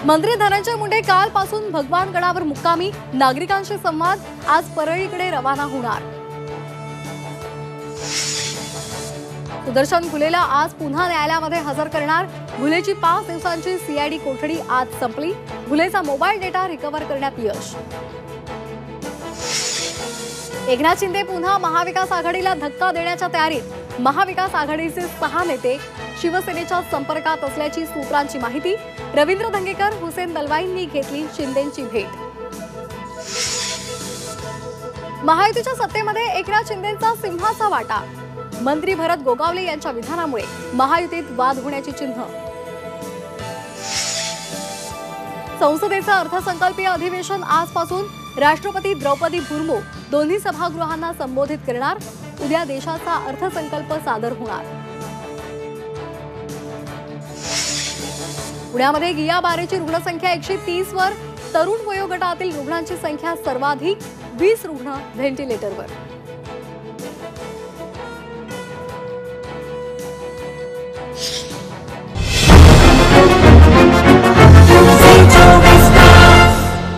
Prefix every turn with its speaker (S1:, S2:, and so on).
S1: मंत्री धनंजय मुंडे कालपासून भगवानगडावर मुक्कामी, नागरिकांशी संवाद। आज परळीकडे रवाना होणार। सुदर्शन घुलेला आज पुन्हा न्यायालयामध्ये हजर करणार। घुलेची 5 दिवसांची सीआयडी कोठडी आज संपली। घुलेचा मोबाईल डेटा रिकव्हर करण्यात यश। एकनाथ शिंदे पुन्हा महाविकास आघाडीला धक्का देण्याच्या तयारीत। महाविकास आघाडीचे 6 नेते शिवसेनेच्या संपर्कात असल्याची सूत्रांची माहिती। रवींद्र धंगेकर, हुसेन दलवाईंनी घेतली शिंदेंची भेट। महायुतीच्या सत्तेमध्ये एकनाथ शिंदेंचा सिंहाचा वाटा। मंत्री भरत गोगावले यांच्या विधानामुळे महायुतीत वाद होण्याची चिन्ह। संसदेचं अर्थसंकल्पीय अधिवेशन आजपासून। राष्ट्रपती द्रौपदी मुर्मू दोन्ही सभागृहांना संबोधित करणार। उद्या देशाचा अर्थसंकल्प सादर होणार। पुण्यामध्ये गियाबारेची रुग्णसंख्या 130 वर। तरुण वयोगटातील रुग्णांची संख्या सर्वाधिक, 20 रुग्ण व्हेंटिलेटरवर।